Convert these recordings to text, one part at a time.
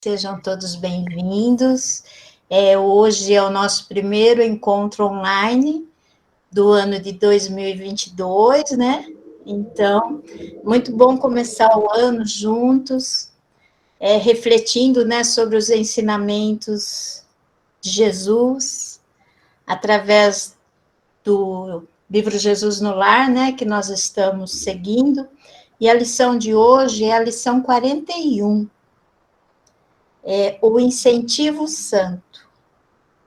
Sejam todos bem-vindos. Hoje é o nosso primeiro encontro online do ano de 2022, né? Então, muito bom começar o ano juntos, refletindo, né, sobre os ensinamentos de Jesus, através do livro Jesus no Lar, né, que nós estamos seguindo. E a lição de hoje é a lição 41. O incentivo santo.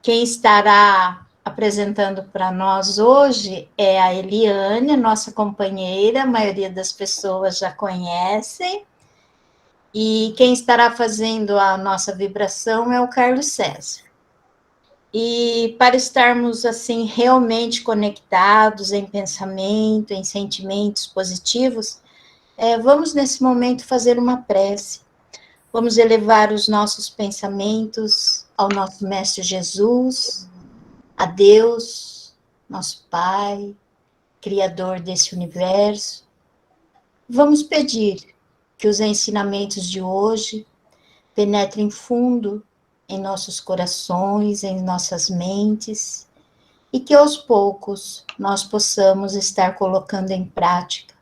Quem estará apresentando para nós hoje é a Eliane, nossa companheira, a maioria das pessoas já conhecem, e quem estará fazendo a nossa vibração é o Carlos César. E para estarmos assim realmente conectados em pensamento, em sentimentos positivos, vamos nesse momento fazer uma prece. Vamos elevar os nossos pensamentos ao nosso Mestre Jesus, a Deus, nosso Pai, Criador desse universo. Vamos pedir que os ensinamentos de hoje penetrem fundo em nossos corações, em nossas mentes, e que aos poucos nós possamos estar colocando em prática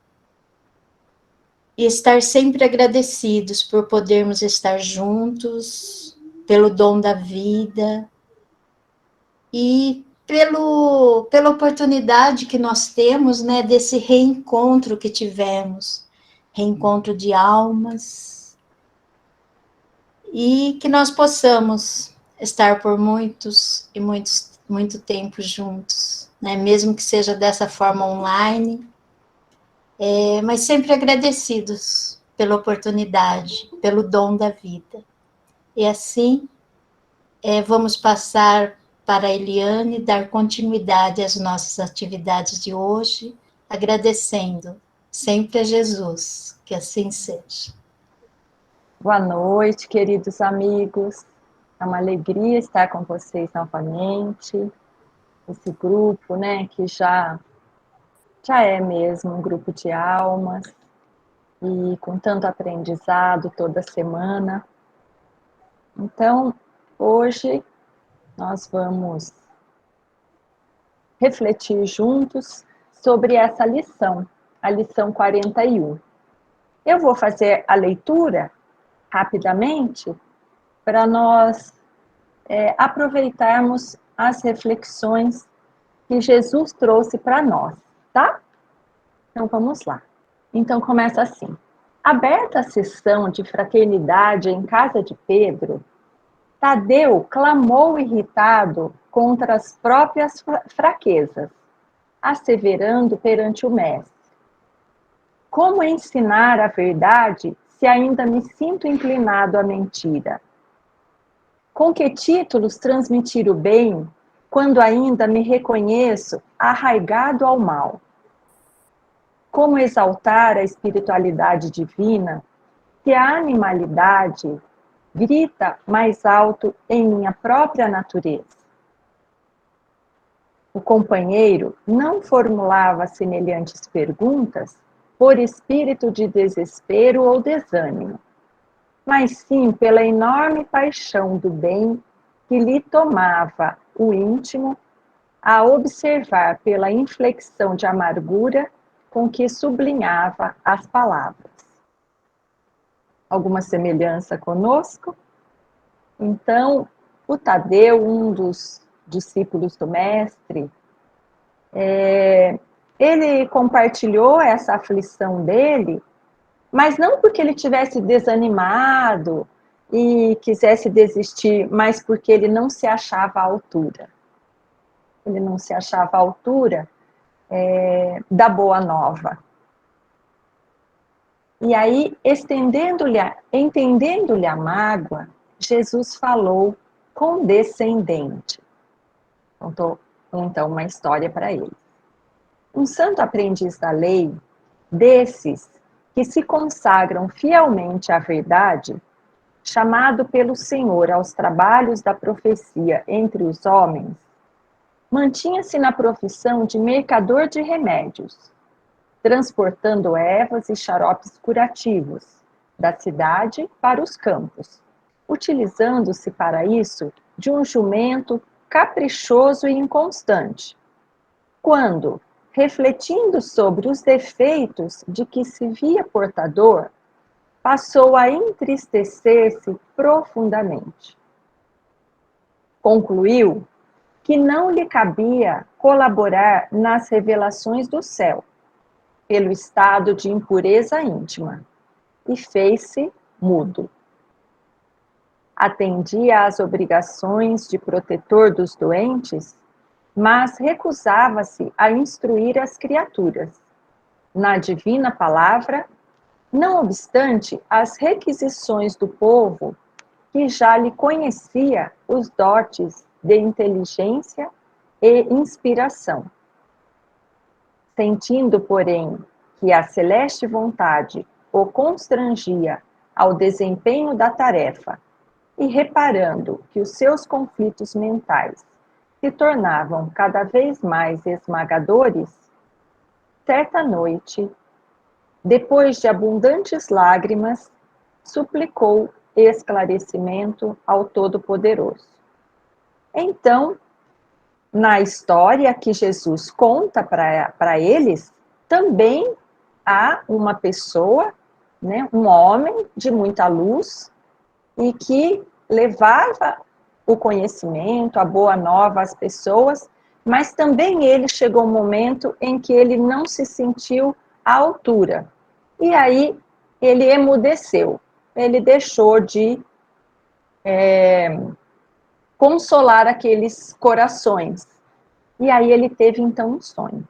e estar sempre agradecidos por podermos estar juntos, pelo dom da vida e pela oportunidade que nós temos, né, desse reencontro que tivemos, reencontro de almas, e que nós possamos estar por muito tempo juntos, né, mesmo que seja dessa forma online, mas sempre agradecidos pela oportunidade, pelo dom da vida. E assim, vamos passar para a Eliane dar continuidade às nossas atividades de hoje, agradecendo sempre a Jesus, que assim seja. Boa noite, queridos amigos. É uma alegria estar com vocês novamente. Esse grupo, né, que já é mesmo um grupo de almas e com tanto aprendizado toda semana. Então, hoje nós vamos refletir juntos sobre essa lição, a lição 41. Eu vou fazer a leitura rapidamente para nós aproveitarmos as reflexões que Jesus trouxe para nós, tá? Então vamos lá. Então começa assim. Aberta a sessão de fraternidade em casa de Pedro, Tadeu clamou irritado contra as próprias fraquezas, asseverando perante o mestre: como ensinar a verdade se ainda me sinto inclinado à mentira? Com que títulos transmitir o bem quando ainda me reconheço arraigado ao mal? Como exaltar a espiritualidade divina se a animalidade grita mais alto em minha própria natureza? O companheiro não formulava semelhantes perguntas por espírito de desespero ou desânimo, mas sim pela enorme paixão do bem que lhe tomava o íntimo a observar pela inflexão de amargura com que sublinhava as palavras. Alguma semelhança conosco? Então, o Tadeu, um dos discípulos do mestre, ele compartilhou essa aflição dele, mas não porque ele tivesse desanimado e quisesse desistir, mas porque ele não se achava à altura. Ele não se achava à altura da boa nova. E aí, entendendo-lhe a mágoa, Jesus falou condescendente. Contou, então, uma história para ele. Um santo aprendiz da lei, desses que se consagram fielmente à verdade, chamado pelo Senhor aos trabalhos da profecia entre os homens, mantinha-se na profissão de mercador de remédios, transportando ervas e xaropes curativos da cidade para os campos, utilizando-se para isso de um jumento caprichoso e inconstante, quando, refletindo sobre os defeitos de que se via portador, passou a entristecer-se profundamente. Concluiu que não lhe cabia colaborar nas revelações do céu, pelo estado de impureza íntima, e fez-se mudo. Atendia às obrigações de protetor dos doentes, mas recusava-se a instruir as criaturas na divina palavra, não obstante as requisições do povo, que já lhe conhecia os dotes de inteligência e inspiração. Sentindo, porém, que a celeste vontade o constrangia ao desempenho da tarefa, e reparando que os seus conflitos mentais se tornavam cada vez mais esmagadores, certa noite, depois de abundantes lágrimas, suplicou esclarecimento ao Todo-Poderoso. Então, na história que Jesus conta para eles, também há uma pessoa, né, um homem de muita luz, e que levava o conhecimento, a boa nova às pessoas, mas também ele chegou um momento em que ele não se sentiu à altura. E aí ele emudeceu, ele deixou de consolar aqueles corações. E aí ele teve então um sonho.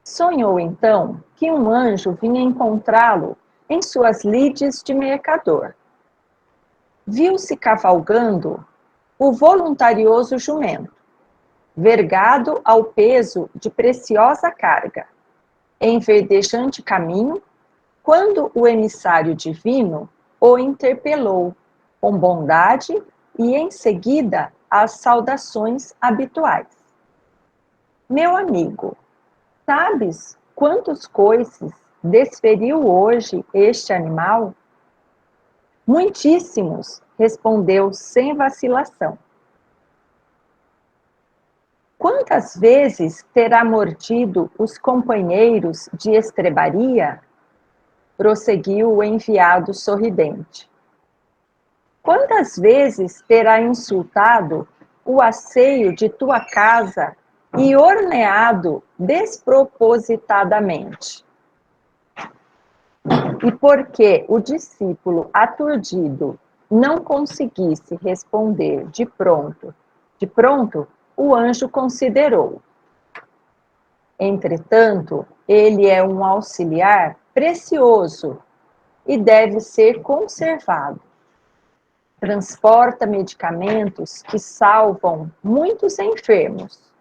Sonhou então que um anjo vinha encontrá-lo em suas lides de mercador. Viu-se cavalgando o voluntarioso jumento, vergado ao peso de preciosa carga, em verdejante caminho, quando o emissário divino o interpelou com bondade e em seguida as saudações habituais. Meu amigo, sabes quantos coices desferiu hoje este animal? Muitíssimos, respondeu sem vacilação. Quantas vezes terá mordido os companheiros de estrebaria? Prosseguiu o enviado sorridente. Quantas vezes terá insultado o asseio de tua casa e horneado despropositadamente? E porque o discípulo aturdido não conseguisse responder de pronto, o anjo considerou. Entretanto, ele é um auxiliar precioso e deve ser conservado. Transporta medicamentos que salvam muitos enfermos,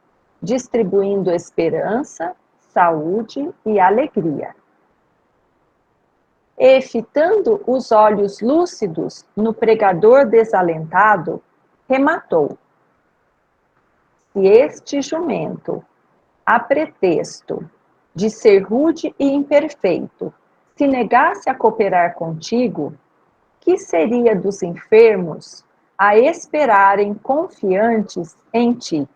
distribuindo esperança, saúde e alegria. E, fitando os olhos lúcidos no pregador desalentado, rematou. Se este jumento, a pretexto de ser rude e imperfeito, se negasse a cooperar contigo, que seria dos enfermos a esperarem confiantes em ti?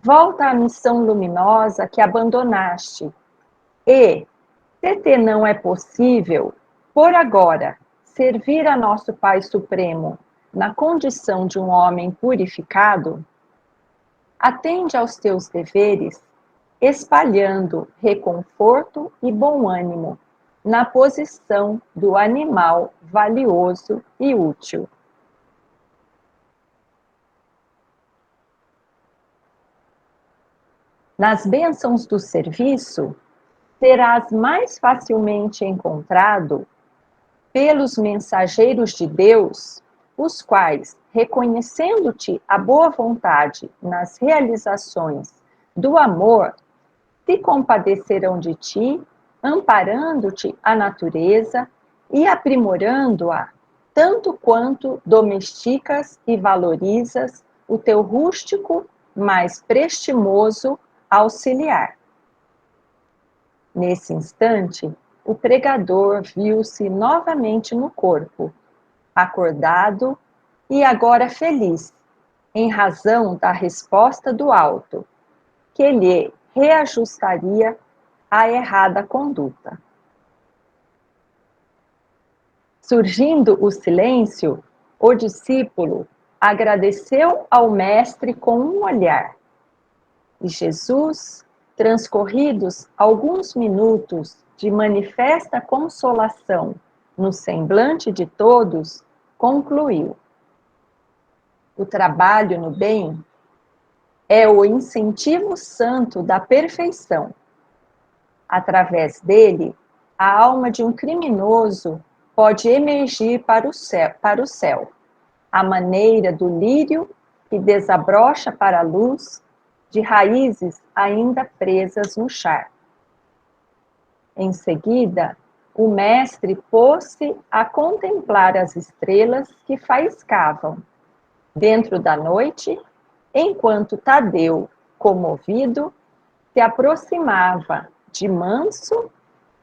Volta à missão luminosa que abandonaste e, se te não é possível, por agora, servir a nosso Pai Supremo na condição de um homem purificado, atende aos teus deveres, espalhando reconforto e bom ânimo na posição do animal valioso e útil. Nas bênçãos do serviço, serás mais facilmente encontrado pelos mensageiros de Deus, os quais, reconhecendo-te a boa vontade nas realizações do amor, se compadecerão de ti, amparando-te a natureza e aprimorando-a, tanto quanto domesticas e valorizas o teu rústico, mas prestimoso auxiliar. Nesse instante, o pregador viu-se novamente no corpo, acordado e agora feliz, em razão da resposta do alto, que lhe reajustaria a errada conduta. Surgindo o silêncio, o discípulo agradeceu ao mestre com um olhar. E Jesus, transcorridos alguns minutos de manifesta consolação no semblante de todos, concluiu: o trabalho no bem é o incentivo santo da perfeição. Através dele, a alma de um criminoso pode emergir para o céu, à maneira do lírio que desabrocha para a luz de raízes ainda presas no charco. Em seguida, o mestre pôs-se a contemplar as estrelas que faiscavam dentro da noite, enquanto Tadeu, comovido, se aproximava de manso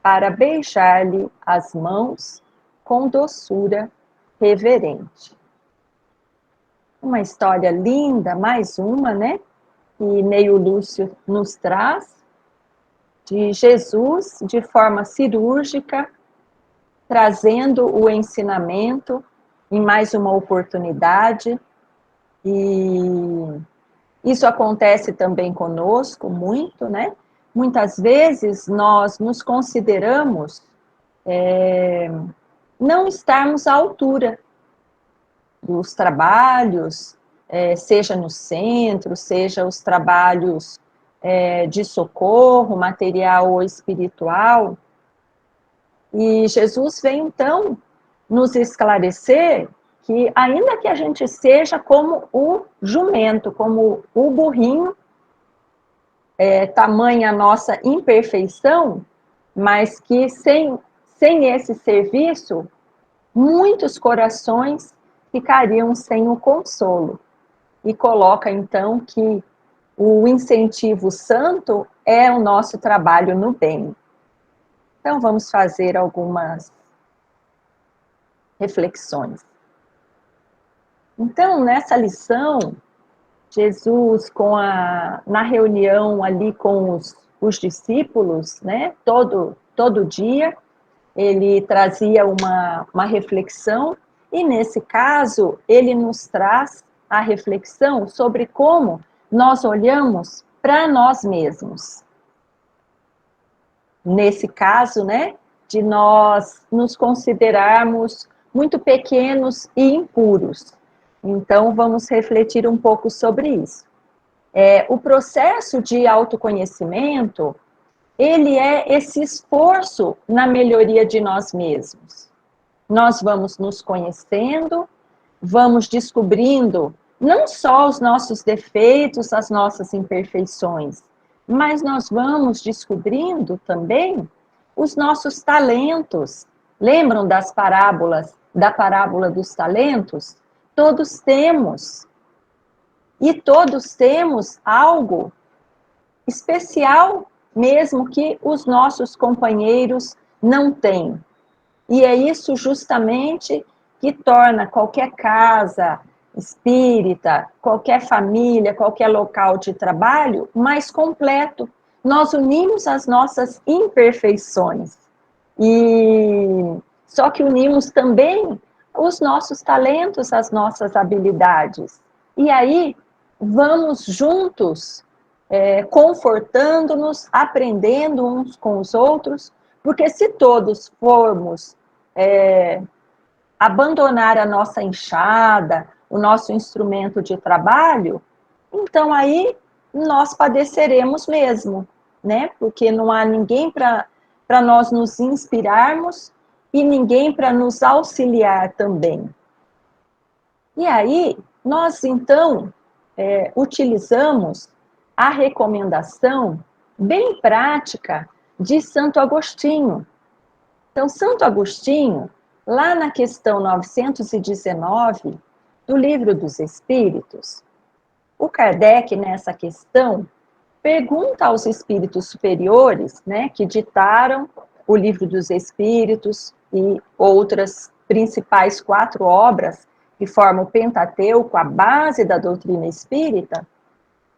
para beijar-lhe as mãos com doçura reverente. Uma história linda, mais uma, né? Que Neio Lúcio nos traz, de Jesus, de forma cirúrgica, trazendo o ensinamento em mais uma oportunidade. E isso acontece também conosco muito, né? Muitas vezes nós nos consideramos não estarmos à altura dos trabalhos, seja no centro, seja os trabalhos de socorro, material ou espiritual. E Jesus vem, então, nos esclarecer que, ainda que a gente seja como o jumento, como o burrinho, tamanha a nossa imperfeição, mas que sem esse serviço, muitos corações ficariam sem o consolo. E coloca, então, que o incentivo santo é o nosso trabalho no bem. Então, vamos fazer algumas reflexões. Então, nessa lição, Jesus, na reunião ali com os discípulos, né, todo dia, ele trazia uma reflexão, e nesse caso, ele nos traz a reflexão sobre como nós olhamos para nós mesmos. Nesse caso, né, de nós nos considerarmos muito pequenos e impuros. Então, vamos refletir um pouco sobre isso. O processo de autoconhecimento, ele é esse esforço na melhoria de nós mesmos. Nós vamos nos conhecendo, vamos descobrindo não só os nossos defeitos, as nossas imperfeições, mas nós vamos descobrindo também os nossos talentos. Lembram da parábola dos talentos? Todos temos. E todos temos algo especial, mesmo que os nossos companheiros não têm. E é isso justamente que torna qualquer casa espírita, qualquer família, qualquer local de trabalho mais completo. Nós unimos as nossas imperfeições. E só que unimos também os nossos talentos, as nossas habilidades. E aí vamos juntos, confortando-nos, aprendendo uns com os outros, porque se todos formos abandonar a nossa enxada, o nosso instrumento de trabalho, então aí nós padeceremos mesmo, né? Porque não há ninguém para nós nos inspirarmos e ninguém para nos auxiliar também. E aí, nós então utilizamos a recomendação bem prática de Santo Agostinho. Então, Santo Agostinho, lá na questão 919 do Livro dos Espíritos, o Kardec, nessa questão, pergunta aos espíritos superiores, né, que ditaram o Livro dos Espíritos e outras principais 4 obras que formam o Pentateuco, a base da doutrina espírita.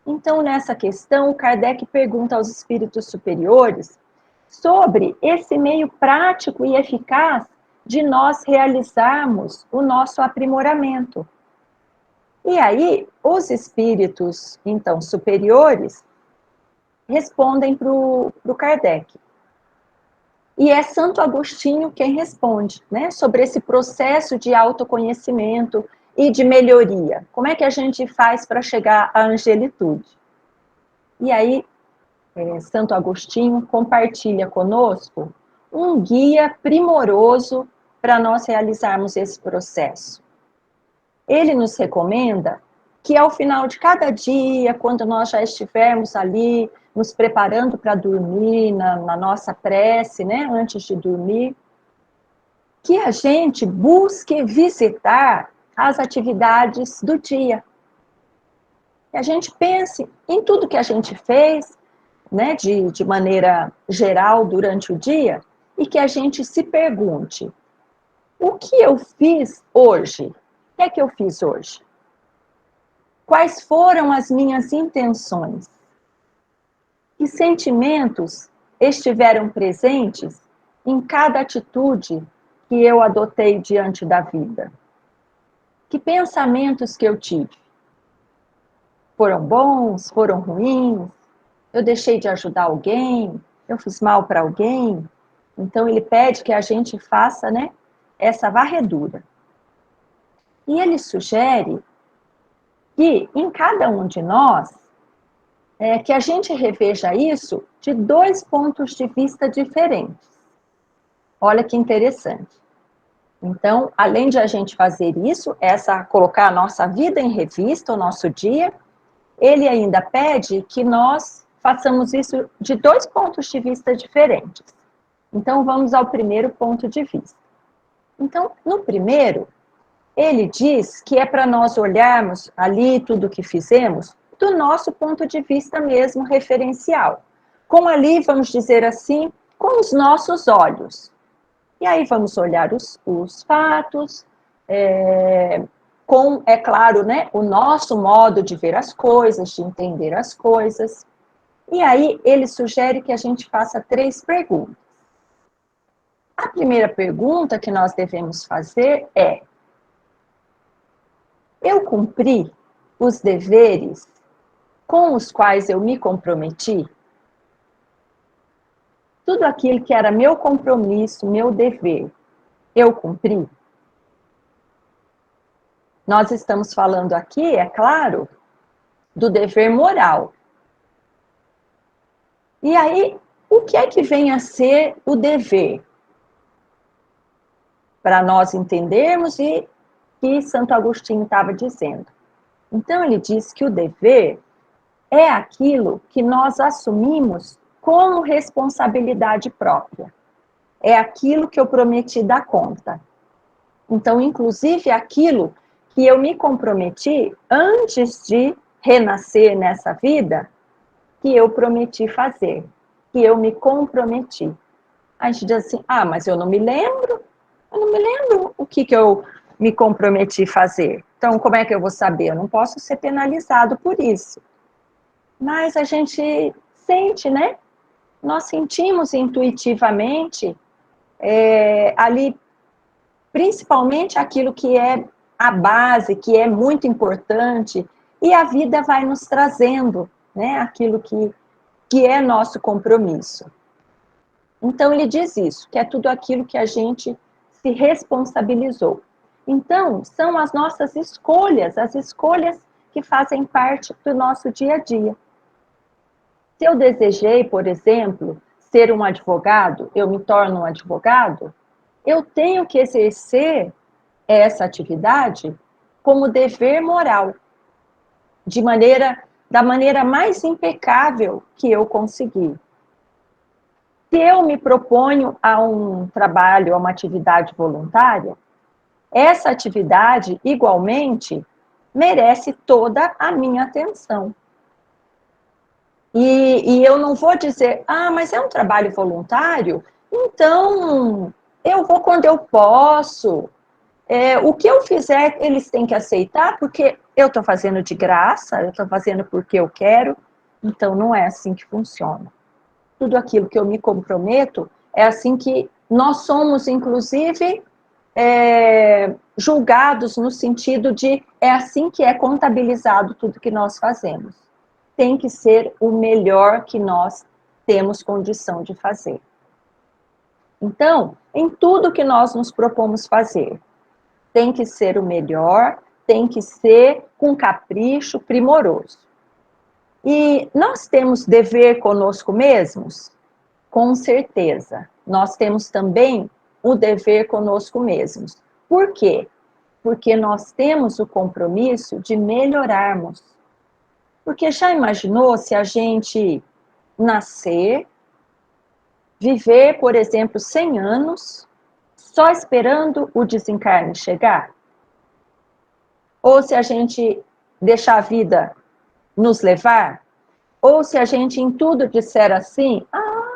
Então, nessa questão, Kardec pergunta aos espíritos superiores sobre esse meio prático e eficaz de nós realizarmos o nosso aprimoramento. E aí, os espíritos, então, superiores, respondem para o Kardec. E é Santo Agostinho quem responde, né, sobre esse processo de autoconhecimento e de melhoria. Como é que a gente faz para chegar à angelitude? E aí, Santo Agostinho compartilha conosco um guia primoroso para nós realizarmos esse processo. Ele nos recomenda que ao final de cada dia, quando nós já estivermos ali nos preparando para dormir, na nossa prece, né, antes de dormir, que a gente busque visitar as atividades do dia. Que a gente pense em tudo que a gente fez, né, de maneira geral durante o dia, e que a gente se pergunte: o que eu fiz hoje? O que é que eu fiz hoje? Quais foram as minhas intenções? Que sentimentos estiveram presentes em cada atitude que eu adotei diante da vida? Que pensamentos que eu tive? Foram bons? Foram ruins? Eu deixei de ajudar alguém? Eu fiz mal para alguém? Então, ele pede que a gente faça, né, essa varredura. E ele sugere que em cada um de nós, que a gente reveja isso de 2 pontos de vista diferentes. Olha que interessante. Então, além de a gente fazer isso, colocar a nossa vida em revista, o nosso dia, ele ainda pede que nós façamos isso de 2 pontos de vista diferentes. Então, vamos ao primeiro ponto de vista. Então, no primeiro, ele diz que é para nós olharmos ali tudo o que fizemos do nosso ponto de vista mesmo referencial. Com ali, vamos dizer assim, com os nossos olhos. E aí vamos olhar os fatos, com, é claro, né, o nosso modo de ver as coisas, de entender as coisas. E aí ele sugere que a gente faça 3 perguntas. A primeira pergunta que nós devemos fazer é: eu cumpri os deveres com os quais eu me comprometi? Tudo aquilo que era meu compromisso, meu dever, eu cumpri? Nós estamos falando aqui, é claro, do dever moral. E aí, o que é que vem a ser o dever? Para nós entendermos e que Santo Agostinho estava dizendo. Então, ele diz que o dever é aquilo que nós assumimos como responsabilidade própria. É aquilo que eu prometi dar conta. Então, inclusive, aquilo que eu me comprometi antes de renascer nessa vida, que eu prometi fazer, que eu me comprometi. A gente diz assim: ah, mas eu não me lembro o que eu me comprometi a fazer. Então, como é que eu vou saber? Eu não posso ser penalizado por isso. Mas a gente sente, né? Nós sentimos intuitivamente ali, principalmente aquilo que é a base, que é muito importante, e a vida vai nos trazendo, né, aquilo que é nosso compromisso. Então, ele diz isso, que é tudo aquilo que a gente se responsabilizou. Então, são as nossas escolhas, as escolhas que fazem parte do nosso dia a dia. Se eu desejei, por exemplo, ser um advogado, eu me torno um advogado, eu tenho que exercer essa atividade como dever moral, da maneira mais impecável que eu conseguir. Se eu me proponho a um trabalho, a uma atividade voluntária, essa atividade, igualmente, merece toda a minha atenção. E eu não vou dizer: ah, mas é um trabalho voluntário, então eu vou quando eu posso, O que eu fizer, eles têm que aceitar, porque eu estou fazendo de graça, eu estou fazendo porque eu quero. Então, não é assim que funciona. Tudo aquilo que eu me comprometo, é assim que nós somos, inclusive, julgados no sentido de é assim que é contabilizado tudo que nós fazemos. Tem que ser o melhor que nós temos condição de fazer. Então, em tudo que nós nos propomos fazer, tem que ser o melhor, tem que ser com capricho primoroso. E nós temos dever conosco mesmos? Com certeza. Nós temos também o dever conosco mesmos. Por quê? Porque nós temos o compromisso de melhorarmos. Porque já imaginou se a gente nascer, viver, por exemplo, 100 anos, só esperando o desencarne chegar? Ou se a gente deixar a vida nos levar? Ou se a gente em tudo disser assim,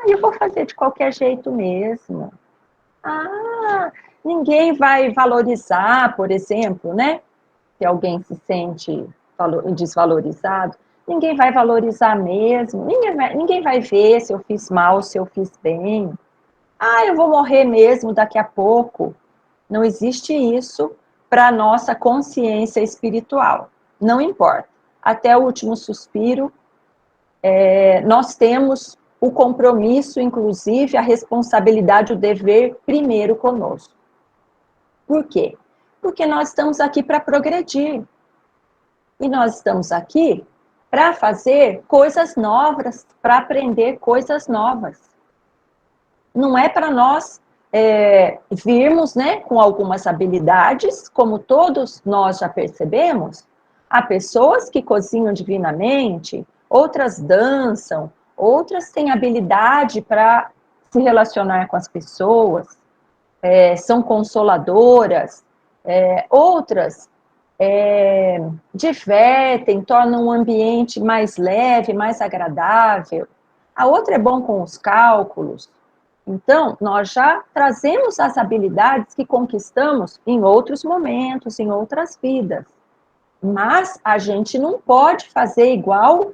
eu vou fazer de qualquer jeito mesmo. Ninguém vai valorizar, por exemplo, né? Se alguém se sente desvalorizado, ninguém vai valorizar mesmo, ninguém vai ver se eu fiz mal, se eu fiz bem. Eu vou morrer mesmo daqui a pouco. Não existe isso para a nossa consciência espiritual. Não importa. Até o último suspiro, nós temos o compromisso, inclusive a responsabilidade, o dever primeiro conosco. Por quê? Porque nós estamos aqui para progredir. E nós estamos aqui para fazer coisas novas, para aprender coisas novas. Não é para nós virmos, né, com algumas habilidades, como todos nós já percebemos. Há pessoas que cozinham divinamente, outras dançam, outras têm habilidade para se relacionar com as pessoas, são consoladoras, outras divertem, tornam o ambiente mais leve, mais agradável. A outra é bom com os cálculos. Então, nós já trazemos as habilidades que conquistamos em outros momentos, em outras vidas. Mas a gente não pode fazer igual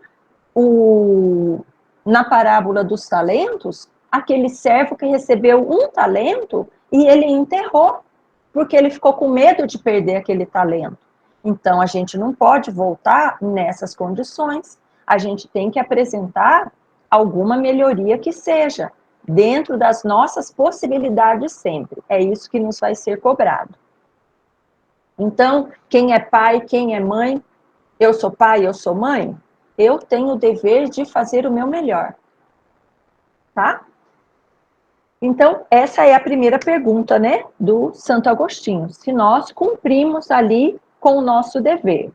na parábola dos talentos, aquele servo que recebeu um talento e ele enterrou, porque ele ficou com medo de perder aquele talento. Então, a gente não pode voltar nessas condições. A gente tem que apresentar alguma melhoria que seja, dentro das nossas possibilidades sempre. É isso que nos vai ser cobrado. Então, quem é pai, quem é mãe, eu sou pai, eu sou mãe, eu tenho o dever de fazer o meu melhor. Tá? Então, essa é a primeira pergunta, né, do Santo Agostinho. Se nós cumprimos ali com o nosso dever.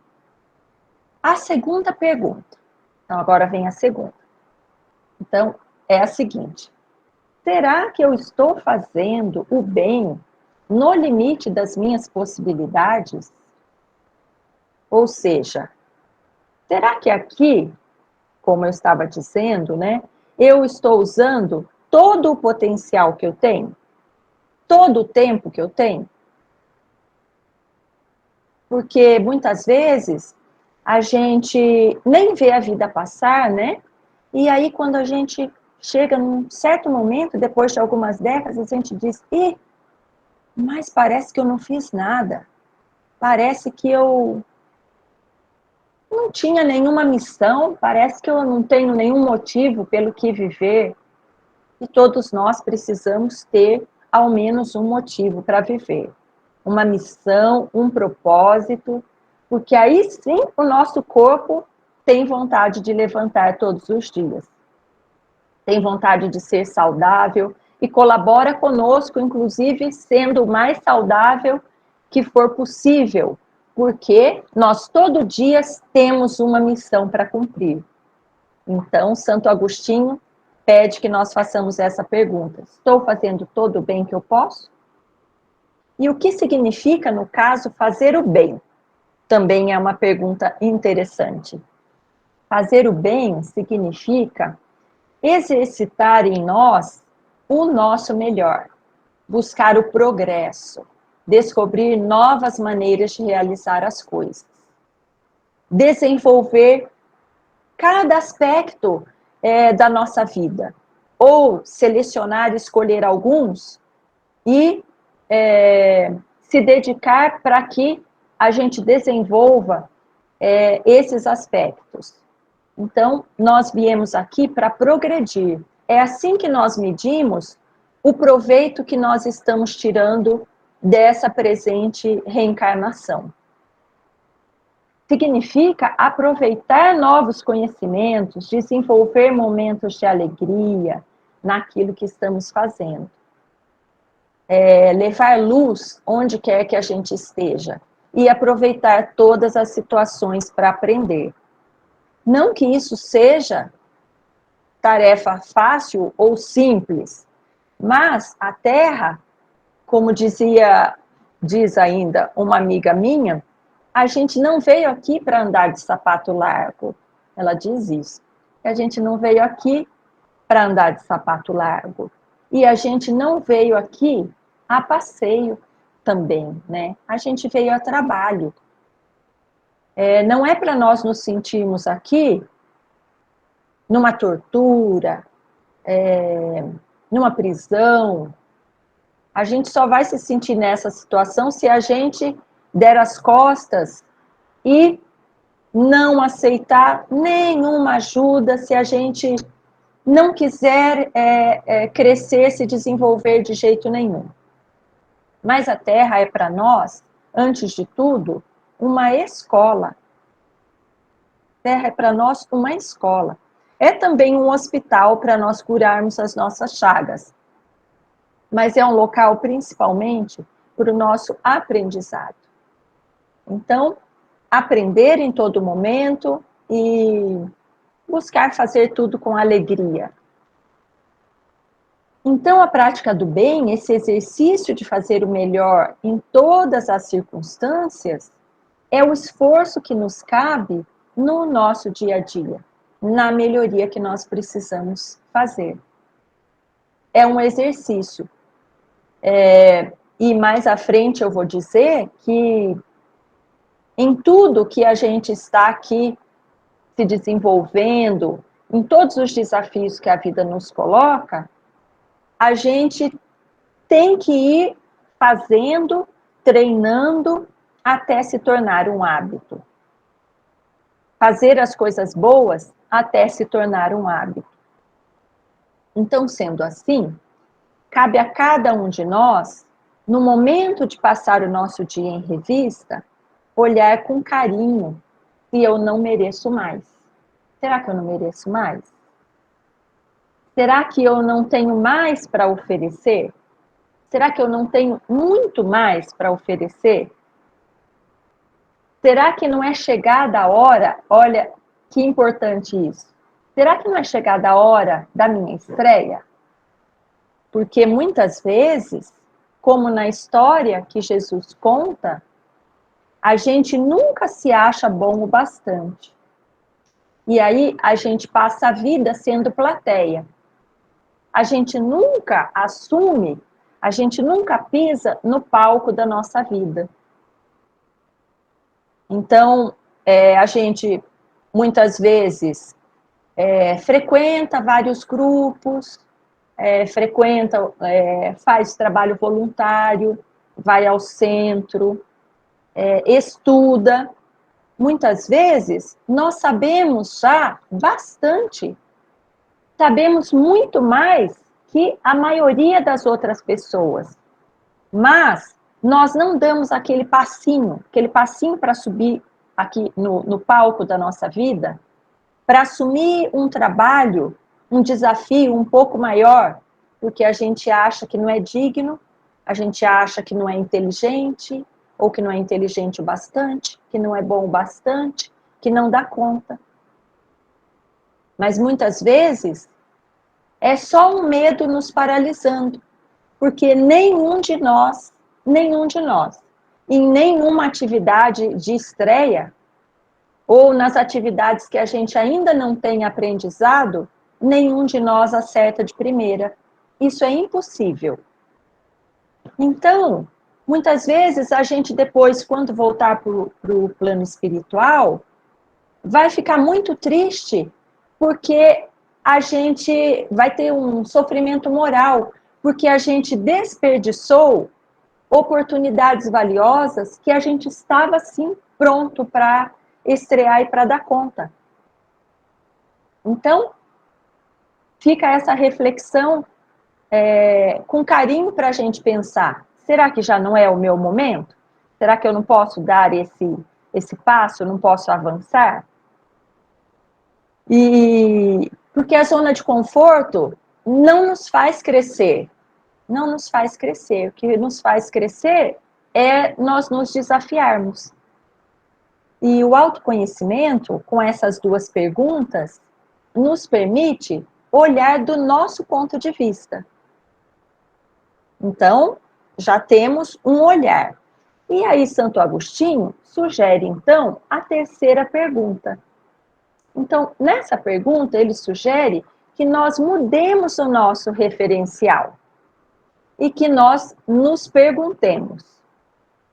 A segunda pergunta. Então, agora vem a segunda. Então, é a seguinte. Será que eu estou fazendo o bem no limite das minhas possibilidades? Ou seja, será que aqui, como eu estava dizendo, né, eu estou usando todo o potencial que eu tenho? Todo o tempo que eu tenho? Porque muitas vezes a gente nem vê a vida passar, né? E aí quando a gente chega num certo momento, depois de algumas décadas, a gente diz, mas parece que eu não fiz nada. Parece que eu não tinha nenhuma missão, parece que eu não tenho nenhum motivo pelo que viver. E todos nós precisamos ter ao menos um motivo para viver. Uma missão, um propósito, porque aí sim o nosso corpo tem vontade de levantar todos os dias. Tem vontade de ser saudável e colabora conosco, inclusive sendo o mais saudável que for possível, porque nós todo dia temos uma missão para cumprir. Então, Santo Agostinho pede que nós façamos essa pergunta: estou fazendo todo o bem que eu posso? E o que significa, no caso, fazer o bem? Também é uma pergunta interessante. Fazer o bem significa exercitar em nós o nosso melhor, buscar o progresso. descobrir novas maneiras de realizar as coisas, desenvolver cada aspecto da nossa vida, ou selecionar, escolher alguns e se dedicar para que a gente desenvolva esses aspectos. Então, nós viemos aqui para progredir. É assim que nós medimos o proveito que nós estamos tirando dessa presente reencarnação. Significa aproveitar novos conhecimentos, desenvolver momentos de alegria naquilo que estamos fazendo. Levar luz onde quer que a gente esteja e aproveitar todas as situações para aprender. Não que isso seja tarefa fácil ou simples, mas a Terra, como diz ainda uma amiga minha, a gente não veio aqui para andar de sapato largo. Ela diz isso. A gente não veio aqui para andar de sapato largo. E a gente não veio aqui a passeio também, né? A gente veio a trabalho. Não é para nós nos sentirmos aqui numa tortura, numa prisão. A gente só vai se sentir nessa situação se a gente der as costas e não aceitar nenhuma ajuda, se a gente não quiser crescer, se desenvolver de jeito nenhum. Mas a Terra é para nós, antes de tudo, uma escola. A Terra é para nós uma escola. É também um hospital para nós curarmos as nossas chagas. Mas é um local, principalmente, para o nosso aprendizado. Então, aprender em todo momento e buscar fazer tudo com alegria. Então, a prática do bem, esse exercício de fazer o melhor em todas as circunstâncias, é o esforço que nos cabe no nosso dia a dia, na melhoria que nós precisamos fazer. É um exercício. E mais à frente eu vou dizer que em tudo que a gente está aqui se desenvolvendo, em todos os desafios que a vida nos coloca, a gente tem que ir fazendo, treinando, até se tornar um hábito. Fazer as coisas boas até se tornar um hábito. Então, sendo assim, cabe a cada um de nós, no momento de passar o nosso dia em revista, olhar com carinho se eu não mereço mais. Será que eu não mereço mais? Será que eu não tenho mais para oferecer? Será que eu não tenho muito mais para oferecer? Será que não é chegada a hora? Olha, que importante isso. Será que não é chegada a hora da minha estreia? Porque muitas vezes, como na história que Jesus conta, a gente nunca se acha bom o bastante. E aí a gente passa a vida sendo plateia. A gente nunca assume, a gente nunca pisa no palco da nossa vida. Então, a gente muitas vezes frequenta vários grupos, faz trabalho voluntário, vai ao centro, estuda. Muitas vezes, nós sabemos já bastante, sabemos muito mais que a maioria das outras pessoas, mas nós não damos aquele passinho para subir aqui no palco da nossa vida, para assumir um trabalho, um desafio um pouco maior, porque a gente acha que não é digno, a gente acha que não é inteligente, ou que não é inteligente o bastante, que não é bom o bastante, que não dá conta. Mas muitas vezes é só um medo nos paralisando, porque nenhum de nós, em nenhuma atividade de estreia, ou nas atividades que a gente ainda não tem aprendizado, nenhum de nós acerta de primeira. Isso é impossível. Então, Muitas vezes, a gente depois, quando voltar para o plano espiritual, vai ficar muito triste, porque a gente vai ter um sofrimento moral, porque a gente desperdiçou oportunidades valiosas que a gente estava, sim, pronto para estrear e para dar conta. Então, fica essa reflexão com carinho para a gente pensar, será que já não é o meu momento? Será que eu não posso dar esse passo, não posso avançar? E porque a zona de conforto não nos faz crescer, não nos faz crescer. O que nos faz crescer é nós nos desafiarmos. E o autoconhecimento, com essas duas perguntas, nos permite olhar do nosso ponto de vista. Então, já temos um olhar. E aí, Santo Agostinho sugere, então, a terceira pergunta. Então, nessa pergunta, ele sugere que nós mudemos o nosso referencial e que nós nos perguntemos: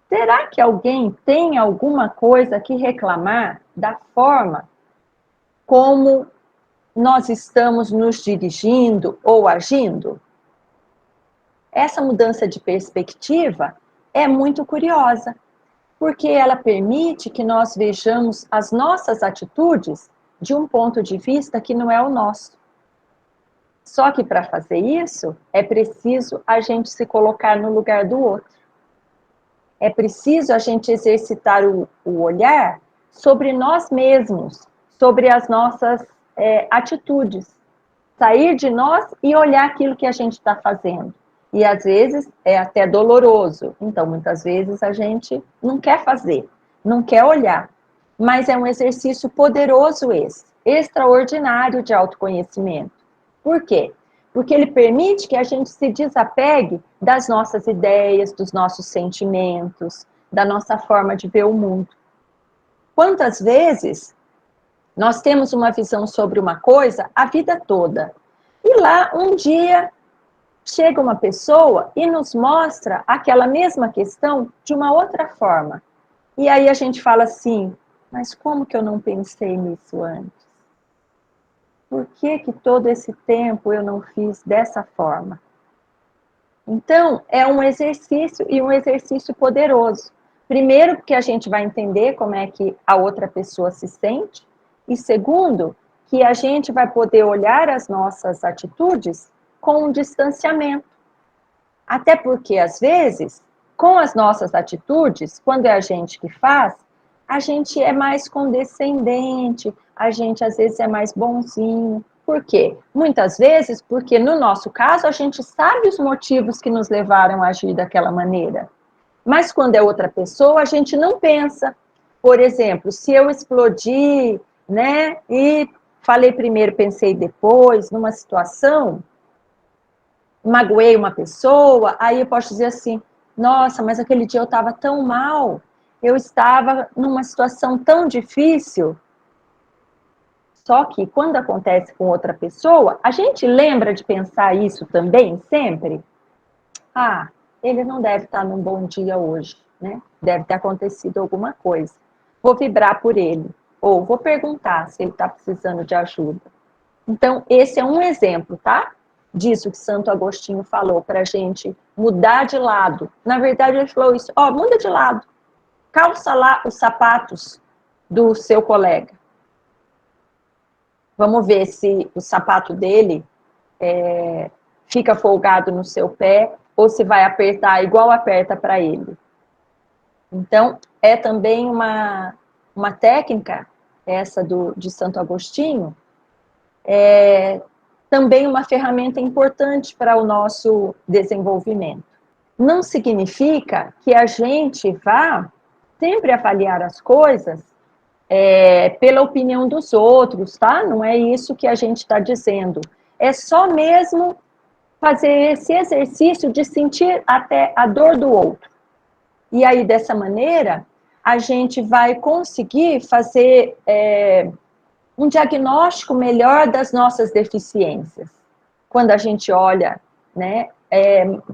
será que alguém tem alguma coisa que reclamar da forma como nós estamos nos dirigindo ou agindo? Essa mudança de perspectiva é muito curiosa, porque ela permite que nós vejamos as nossas atitudes de um ponto de vista que não é o nosso. Só que para fazer isso, é preciso a gente se colocar no lugar do outro. É preciso a gente exercitar o olhar sobre nós mesmos, sobre as nossas atitudes. Sair de nós e olhar aquilo que a gente está fazendo. E às vezes é até doloroso. Então, muitas vezes a gente não quer fazer, não quer olhar. Mas é um exercício poderoso esse, extraordinário de autoconhecimento. Por quê? Porque ele permite que a gente se desapegue das nossas ideias, dos nossos sentimentos, da nossa forma de ver o mundo. Quantas vezes nós temos uma visão sobre uma coisa a vida toda, e lá um dia chega uma pessoa e nos mostra aquela mesma questão de uma outra forma. E aí a gente fala assim, mas como que eu não pensei nisso antes? Por que que todo esse tempo eu não fiz dessa forma? Então, é um exercício e um exercício poderoso. Primeiro, porque a gente vai entender como é que a outra pessoa se sente. E segundo, que a gente vai poder olhar as nossas atitudes com um distanciamento. Até porque, às vezes, com as nossas atitudes, quando é a gente que faz, a gente é mais condescendente, a gente às vezes é mais bonzinho. Por quê? Muitas vezes porque, no nosso caso, a gente sabe os motivos que nos levaram a agir daquela maneira. Mas quando é outra pessoa, a gente não pensa. Por exemplo, se eu explodir, né, e falei primeiro, pensei depois, numa situação, magoei uma pessoa, aí eu posso dizer assim, nossa, mas aquele dia eu estava tão mal, eu estava numa situação tão difícil. Só que quando acontece com outra pessoa, a gente lembra de pensar isso também, sempre? Ah, ele não deve estar num bom dia hoje, né? Deve ter acontecido alguma coisa. Vou vibrar por ele, ou vou perguntar se ele está precisando de ajuda. Então, esse é um exemplo, tá? Disso que Santo Agostinho falou, para a gente mudar de lado. Na verdade, ele falou isso, ó, muda de lado. Calça lá os sapatos do seu colega. Vamos ver se o sapato dele fica folgado no seu pé ou se vai apertar igual aperta para ele. Então, é também uma técnica, essa de Santo Agostinho, também uma ferramenta importante para o nosso desenvolvimento. Não significa que a gente vá sempre avaliar as coisas pela opinião dos outros, tá? Não é isso que a gente está dizendo. É só mesmo fazer esse exercício de sentir até a dor do outro. E aí, dessa maneira, a gente vai conseguir fazer um diagnóstico melhor das nossas deficiências. Quando a gente olha, né,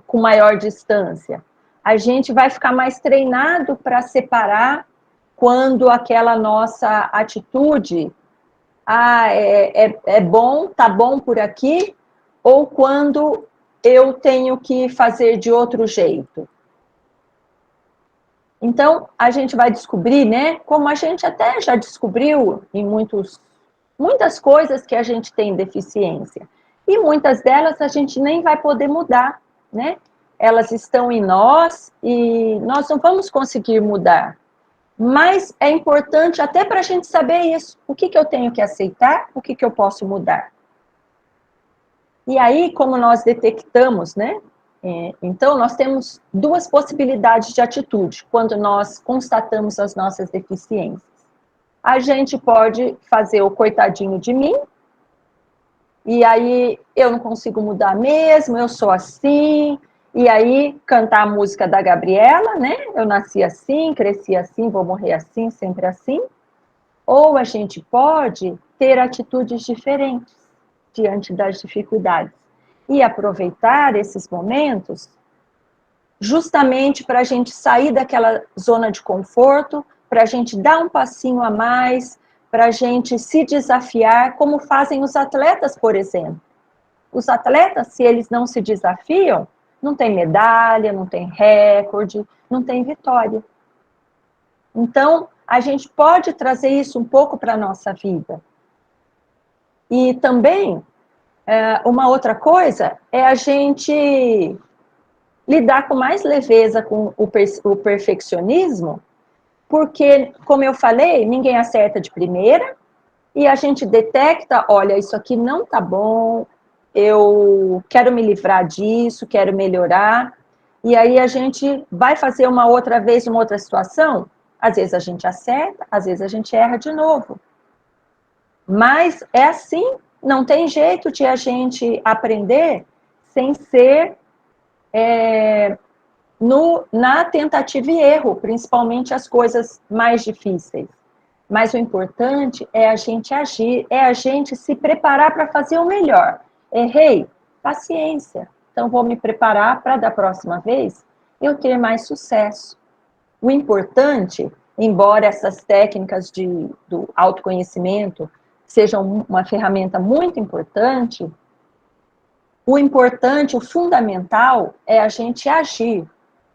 com maior distância. a gente vai ficar mais treinado para separar quando aquela nossa atitude é bom, tá bom por aqui, ou quando eu tenho que fazer de outro jeito. Então, a gente vai descobrir, né, como a gente até já descobriu em muitas coisas que a gente tem deficiência. E muitas delas a gente nem vai poder mudar, né? Elas estão em nós e nós não vamos conseguir mudar. Mas é importante até para a gente saber isso. O que eu tenho que aceitar, o que eu posso mudar. E aí, como nós detectamos, né? Então, nós temos duas possibilidades de atitude quando nós constatamos as nossas deficiências. A gente pode fazer o coitadinho de mim, e aí eu não consigo mudar mesmo, eu sou assim, e aí cantar a música da Gabriela, né? Eu nasci assim, cresci assim, vou morrer assim, sempre assim. Ou a gente pode ter atitudes diferentes diante das dificuldades e aproveitar esses momentos justamente para a gente sair daquela zona de conforto, para a gente dar um passinho a mais, para a gente se desafiar, como fazem os atletas, por exemplo. Os atletas, se eles não se desafiam, não tem medalha, não tem recorde, não tem vitória. Então, a gente pode trazer isso um pouco para a nossa vida. E também, uma outra coisa é a gente lidar com mais leveza com o perfeccionismo, porque, como eu falei, ninguém acerta de primeira, e a gente detecta, olha, isso aqui não está bom, eu quero me livrar disso, quero melhorar, e aí a gente vai fazer uma outra vez, uma outra situação, às vezes a gente acerta, às vezes a gente erra de novo. Mas é assim, não tem jeito de a gente aprender sem ser na tentativa e erro, principalmente as coisas mais difíceis. Mas o importante é a gente agir, é a gente se preparar para fazer o melhor. Errei? Paciência. Então, vou me preparar para, da próxima vez, eu ter mais sucesso. O importante, embora essas técnicas do autoconhecimento sejam uma ferramenta muito importante, o importante, o fundamental, é a gente agir.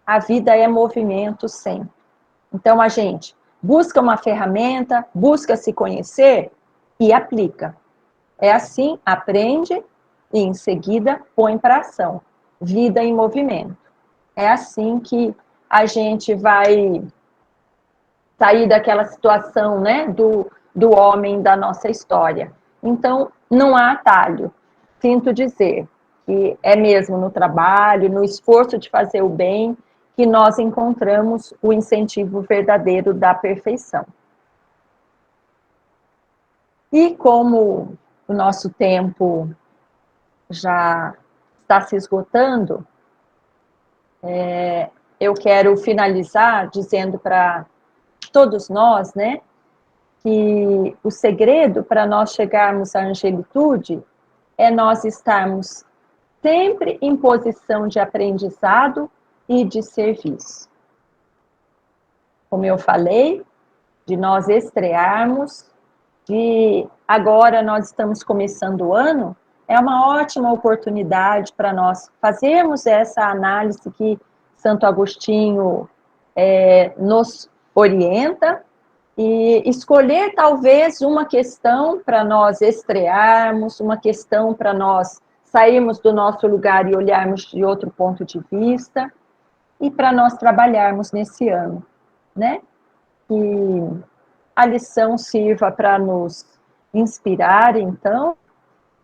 A vida é movimento sempre. Então, a gente busca uma ferramenta, busca se conhecer e aplica. É assim, aprende e, em seguida, põe para ação. Vida em movimento. É assim que a gente vai sair daquela situação, né, do homem da nossa história. Então, não há atalho. Sinto dizer que é mesmo no trabalho, no esforço de fazer o bem, que nós encontramos o incentivo verdadeiro da perfeição. E como o nosso tempo já está se esgotando, eu quero finalizar dizendo para todos nós, né, que o segredo para nós chegarmos à angelitude é nós estarmos sempre em posição de aprendizado e de serviço. Como eu falei, de nós estrearmos, de agora nós estamos começando o ano, é uma ótima oportunidade para nós fazermos essa análise que Santo Agostinho nos orienta e escolher talvez uma questão para nós estrearmos, uma questão para nós sairmos do nosso lugar e olharmos de outro ponto de vista e para nós trabalharmos nesse ano, né? E a lição sirva para nos inspirar, então,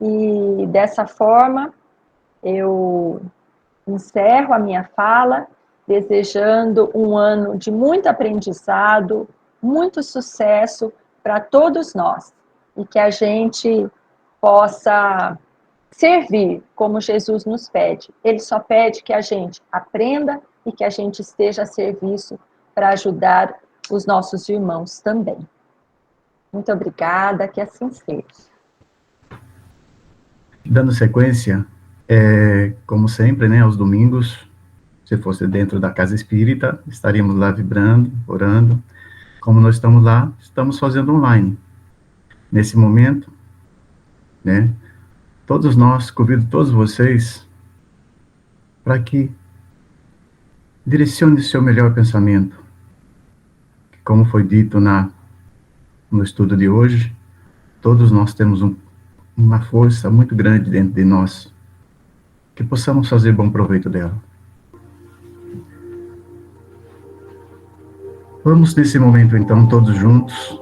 e dessa forma eu encerro a minha fala desejando um ano de muito aprendizado, muito sucesso para todos nós e que a gente possa servir como Jesus nos pede. Ele só pede que a gente aprenda e que a gente esteja a serviço para ajudar os nossos irmãos também. Muito obrigada, que assim seja. Dando sequência, como sempre, né, aos domingos, Se fosse dentro da casa espírita, estaríamos lá vibrando, orando. Como nós estamos lá, estamos fazendo online. Nesse momento, né, todos nós, convido todos vocês para que direcione o seu melhor pensamento. Como foi dito no estudo de hoje, todos nós temos uma força muito grande dentro de nós, que possamos fazer bom proveito dela. Vamos nesse momento, então, todos juntos,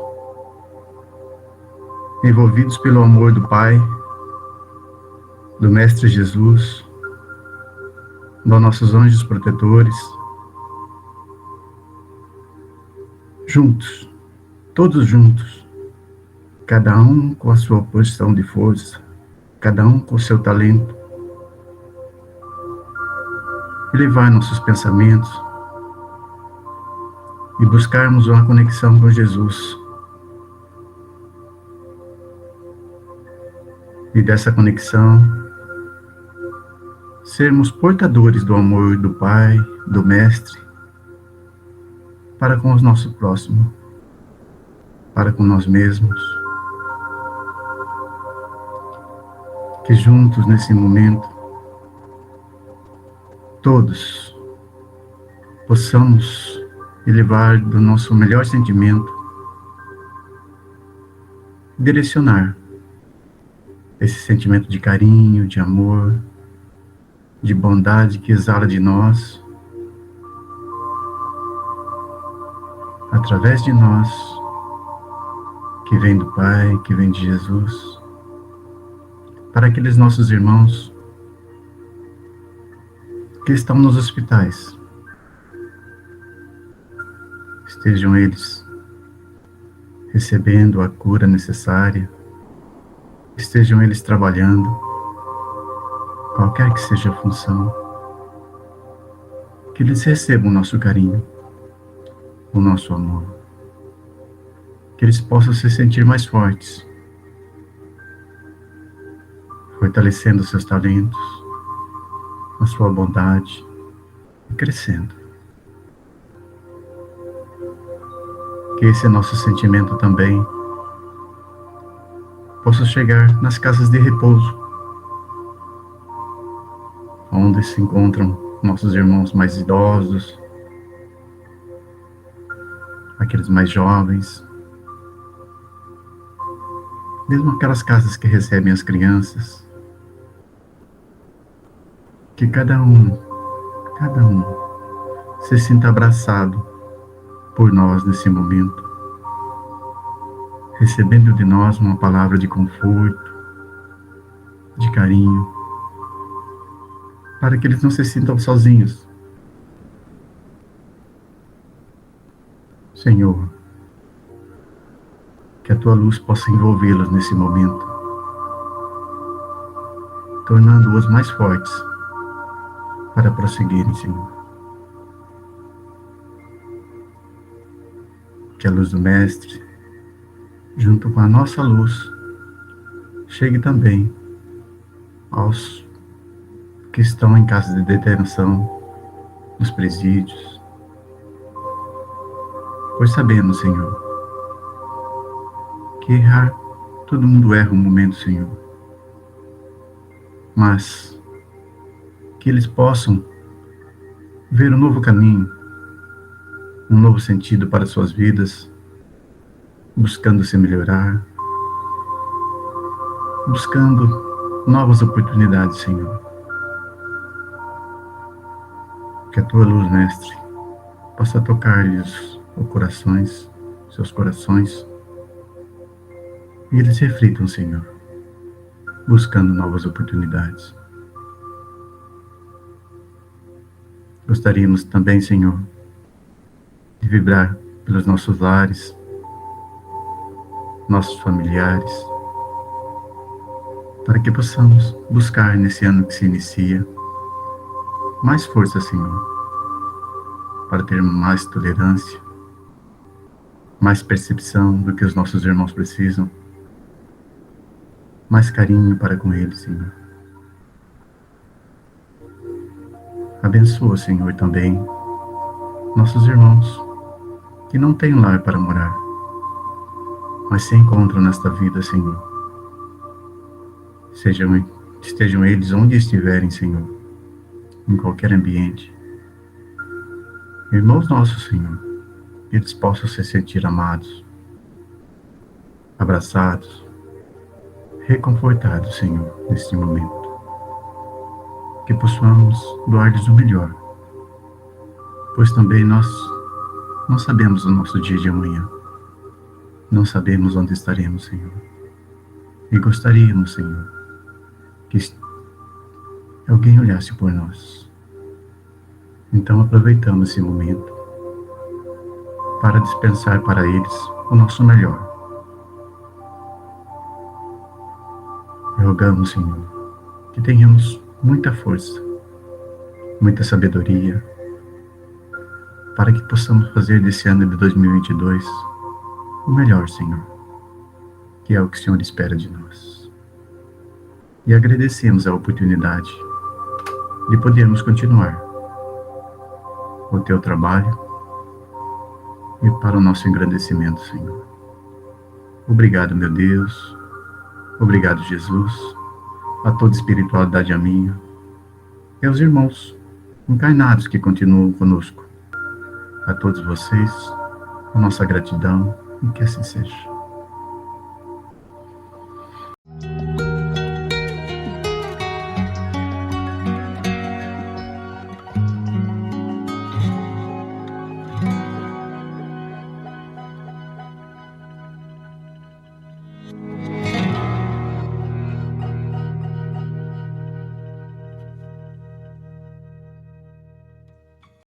envolvidos pelo amor do Pai, do Mestre Jesus, dos nossos anjos protetores, juntos, todos juntos, cada um com a sua posição de força, cada um com o seu talento, elevar nossos pensamentos e buscarmos uma conexão com Jesus. E dessa conexão, sermos portadores do amor do Pai, do Mestre, para com o nosso próximo, para com nós mesmos. Que juntos, nesse momento, todos possamos elevar do nosso melhor sentimento, direcionar esse sentimento de carinho, de amor, de bondade que exala de nós, através de nós, que vem do Pai, que vem de Jesus, para aqueles nossos irmãos que estão nos hospitais. Estejam eles recebendo a cura necessária, estejam eles trabalhando, qualquer que seja a função, que eles recebam o nosso carinho, o nosso amor, que eles possam se sentir mais fortes, fortalecendo seus talentos, a sua bondade e crescendo. Que esse nosso sentimento também possa chegar nas casas de repouso, onde se encontram nossos irmãos mais idosos, aqueles mais jovens, mesmo aquelas casas que recebem as crianças, que cada um se sinta abraçado por nós nesse momento, recebendo de nós uma palavra de conforto, de carinho, para que eles não se sintam sozinhos. Senhor, que a Tua luz possa envolvê-los nesse momento, tornando-os mais fortes para prosseguirem, Senhor. Que a luz do Mestre, junto com a nossa luz, chegue também aos que estão em casas de detenção, nos presídios, pois sabemos, Senhor, que errar, todo mundo erra um momento, Senhor, mas que eles possam ver um novo caminho, um novo sentido para suas vidas, buscando se melhorar, buscando novas oportunidades, Senhor. Que a Tua luz, Mestre, possa tocar-lhes os corações, seus corações, e eles reflitam, Senhor, buscando novas oportunidades. Gostaríamos também, Senhor, de vibrar pelos nossos lares, nossos familiares, para que possamos buscar nesse ano que se inicia mais força, Senhor, para ter mais tolerância, mais percepção do que os nossos irmãos precisam, mais carinho para com eles, Senhor. Abençoa, Senhor, também nossos irmãos que não têm lar para morar, mas se encontram nesta vida, Senhor. Estejam eles onde estiverem, Senhor, em qualquer ambiente. Irmãos nossos, Senhor, que eles possam se sentir amados, abraçados, reconfortados, Senhor, neste momento. Que possamos doar-lhes o melhor, pois também nós não sabemos o nosso dia de amanhã. Não sabemos onde estaremos, Senhor. E gostaríamos, Senhor, que alguém olhasse por nós. Então aproveitamos esse momento para dispensar para eles o nosso melhor. Rogamos, Senhor, que tenhamos muita força, muita sabedoria, para que possamos fazer desse ano de 2022 o melhor, Senhor, que é o que o Senhor espera de nós. E agradecemos a oportunidade de podermos continuar o Teu trabalho e para o nosso engrandecimento, Senhor. Obrigado, meu Deus. Obrigado, Jesus, a toda espiritualidade amiga e aos irmãos encarnados que continuam conosco. A todos vocês, a nossa gratidão e que assim seja.